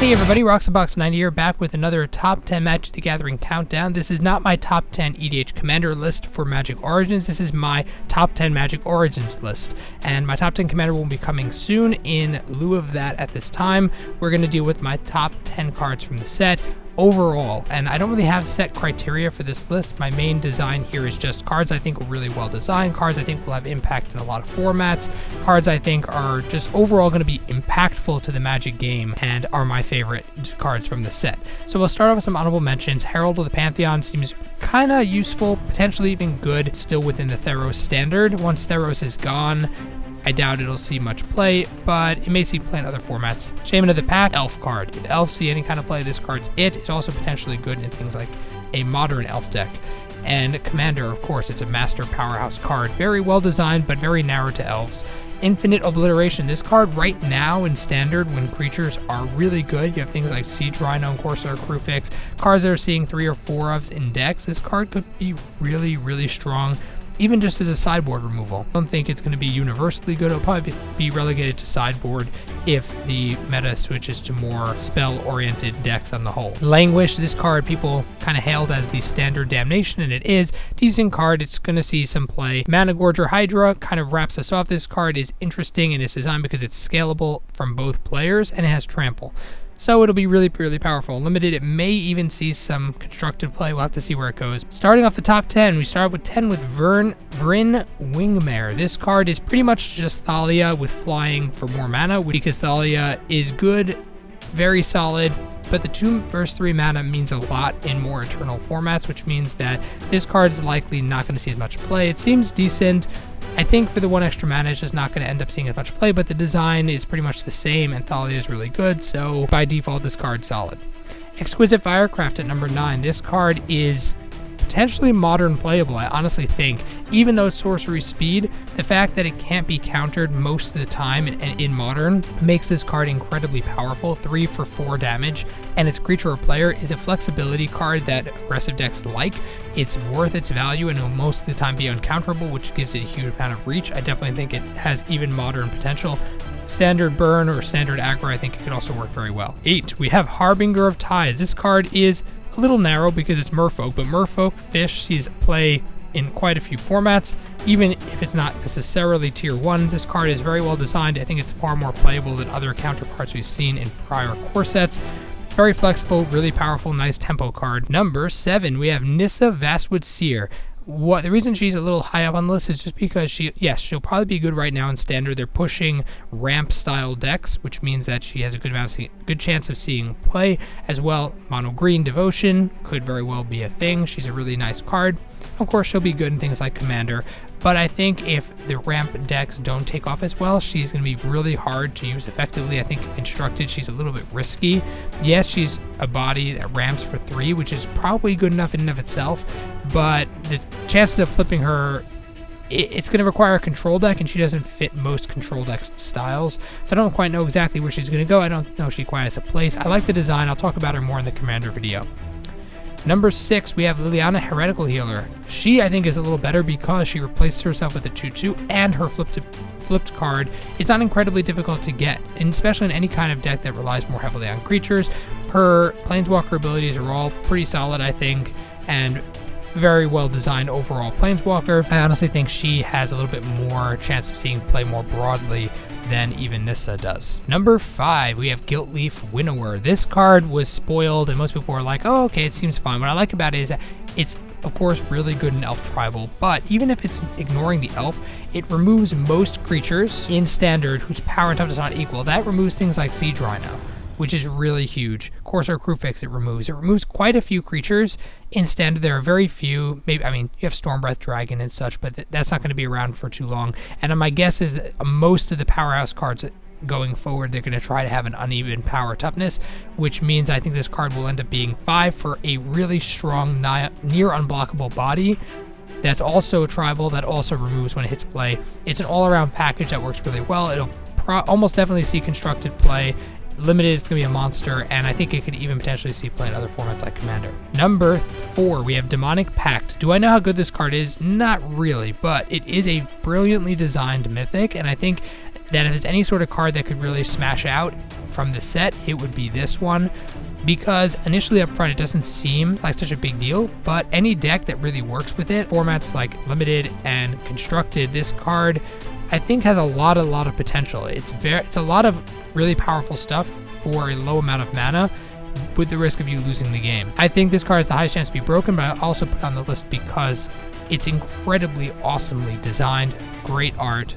Hey everybody, Roxabox90 here, back with another top 10 Magic the Gathering countdown. This is not my top 10 EDH Commander list for Magic Origins, this is my top 10 Magic Origins list. And my top 10 Commander will be coming soon. In lieu of that, at this time, we're going to deal with my top 10 cards from the set overall. And I don't really have set criteria for this list. My main design here is just cards I think are really well designed, cards I think will have impact in a lot of formats, cards I think are just overall going to be impactful to the Magic game and are my favorite cards from the set. So we'll start off with some honorable mentions. Herald of the Pantheon seems kind of useful, potentially even good, still within the Theros standard. Once Theros is gone, I doubt it'll see much play, but it may see play in other formats. Shaman of the Pack, Elf card. If Elves see any kind of play, this card's it. It's also potentially good in things like a modern Elf deck. And Commander, of course, it's a master powerhouse card. Very well designed, but very narrow to Elves. Infinite Obliteration. This card right now in Standard, when creatures are really good, you have things like Siege Rhino and Corsair Crewfix, cards that are seeing 3 or 4 ofs in decks. This card could be really, really strong, even just as a sideboard removal. I don't think it's going to be universally good. It'll probably be relegated to sideboard if the meta switches to more spell-oriented decks on the whole. Languish, this card people kind of hailed as the standard damnation, and it is. Decent card, it's going to see some play. Mana Gorger Hydra kind of wraps us off. This card is interesting in its design because it's scalable from both players, and it has trample. So it'll be really, really powerful. Limited, it may even see some constructed play. We'll have to see where it goes. Starting off the top 10, we start with 10 with Vryn Wingmare. This card is pretty much just Thalia with flying for more mana, because Thalia is good, very solid, but the 2 versus 3 mana means a lot in more Eternal formats, which means that this card is likely not going to see as much play. It seems decent. I think for the 1 extra mana, it's just not going to end up seeing as much play, but the design is pretty much the same, and Thalia is really good, so by default, this card's solid. Exquisite Firecraft at number 9. This card is potentially modern playable, I honestly think. Even though sorcery speed, the fact that it can't be countered most of the time in modern makes this card incredibly powerful. 3 for 4 damage, and its creature or player is a flexibility card that aggressive decks like. It's worth its value and will most of the time be uncounterable, which gives it a huge amount of reach. I definitely think it has even modern potential. Standard burn or standard aggro, I think it could also work very well. 8, we have Harbinger of Tides. This card is a little narrow because it's Merfolk, but Merfolk fish sees play in quite a few formats. Even if it's not necessarily tier 1, this card is very well designed. I think it's far more playable than other counterparts we've seen in prior core sets. Very flexible, really powerful, nice tempo card. Number 7, we have Nissa Vastwood Seer. The reason she's a little high up on the list is just because she'll probably be good right now in Standard. They're pushing ramp style decks, which means that she has a good chance of seeing play as well. Mono green Devotion could very well be a thing. She's a really nice card. Of course, she'll be good in things like Commander, but I think if the ramp decks don't take off as well, she's going to be really hard to use effectively. I think Constructed, she's a little bit risky. Yes, she's a body that ramps for 3, which is probably good enough in and of itself, but the chances of flipping her, it's going to require a control deck, and she doesn't fit most control deck styles, so I don't quite know exactly where she's going to go. I don't know if she quite has a place. I like the design. I'll talk about her more in the Commander video. Number 6, we have Liliana Heretical Healer. She, I think, is a little better because she replaced herself with a 2/2, and her flipped card is not incredibly difficult to get, and especially in any kind of deck that relies more heavily on creatures. Her Planeswalker abilities are all pretty solid, I think, and very well designed overall Planeswalker. I honestly think she has a little bit more chance of seeing play more broadly than even Nissa does. Number 5, we have Guiltleaf Winnower. This card was spoiled, and most people were like, oh, okay, it seems fine. What I like about it is that it's, of course, really good in Elf Tribal, but even if it's ignoring the Elf, it removes most creatures in Standard whose power and toughness is not equal. That removes things like Siege Rhino, which is really huge. Corsair Crewfix, it removes quite a few creatures. In Standard, there are very few. Maybe, I mean, you have Stormbreath Dragon and such, but that's not going to be around for too long. And my guess is that most of the powerhouse cards going forward, they're going to try to have an uneven power toughness, which means I think this card will end up being 5 for a really strong, near unblockable body. That's also tribal, that also removes when it hits play. It's an all-around package that works really well. It'll almost definitely see constructed play. Limited, it's going to be a monster, and I think it could even potentially see play in other formats like Commander. Number 4, we have Demonic Pact. Do I know how good this card is? Not really, but it is a brilliantly designed mythic, and I think that if there's any sort of card that could really smash out, from the set, it would be this one, because initially up front it doesn't seem like such a big deal, but any deck that really works with it, formats like Limited and Constructed, this card I think has a lot of potential. It's a lot of really powerful stuff for a low amount of mana, with the risk of you losing the game. I think this card has the highest chance to be broken, but I also put it on the list because it's incredibly awesomely designed, great art,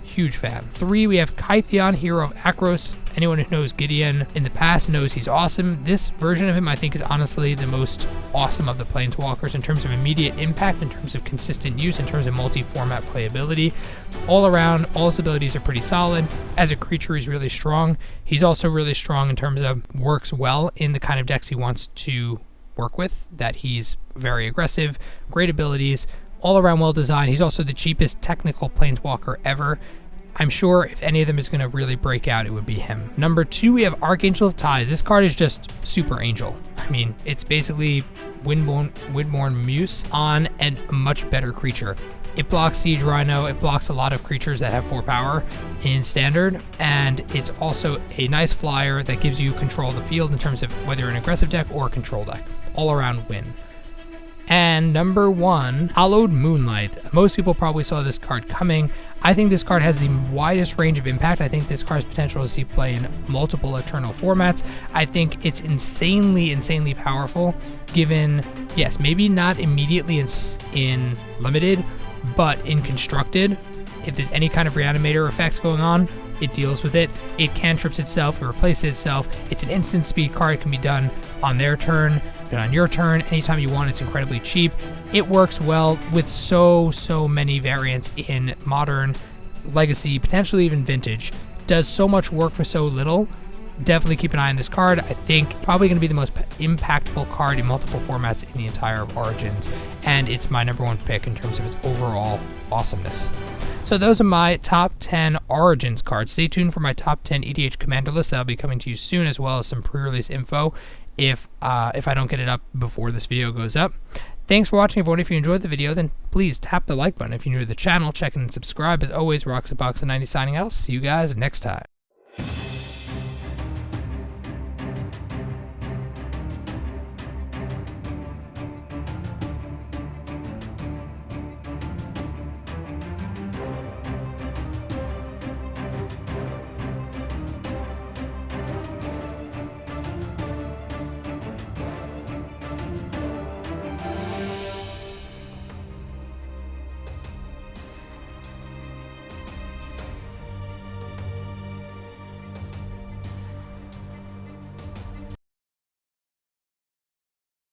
huge fan. 3, we have Kytheon, Hero of Akros. Anyone who knows Gideon in the past knows he's awesome. This version of him I think is honestly the most awesome of the Planeswalkers in terms of immediate impact, in terms of consistent use, in terms of multi-format playability. All around, all his abilities are pretty solid. As a creature, he's really strong. He's also really strong in terms of works well in the kind of decks he wants to work with, that he's very aggressive, great abilities, all around well designed. He's also the cheapest technical Planeswalker ever. I'm sure if any of them is going to really break out, it would be him. Number 2, we have Archangel of Ties. This card is just super angel. I mean, it's basically Windborn Muse on a much better creature. It blocks Siege Rhino, it blocks a lot of creatures that have 4 power in Standard, and it's also a nice flyer that gives you control of the field in terms of whether you're an aggressive deck or a control deck. All around win. And number 1, Hallowed Moonlight. Most people probably saw this card coming. I think this card has the widest range of impact. I think this card's potential is to play in multiple Eternal formats. I think it's insanely powerful, given, yes, maybe not immediately in Limited, but in Constructed. If there's any kind of reanimator effects going on, it deals with it. It cantrips itself, it replaces itself. It's an instant speed card. It can be done on their turn, done on your turn, anytime you want. It's incredibly cheap. It works well with so many variants in Modern, Legacy, potentially even Vintage. Does so much work for so little. Definitely keep an eye on this card. I think probably going to be the most impactful card in multiple formats in the entire Origins, and it's my number 1 pick in terms of its overall awesomeness. So those are my top 10 Origins cards. Stay tuned for my top 10 EDH Commander list. That'll be coming to you soon, as well as some pre-release info if I don't get it up before this video goes up. Thanks for watching, everyone. If you enjoyed the video, then please tap the like button. If you're new to the channel, check in and subscribe. As always, Roxabox90 signing out. I'll see you guys next time.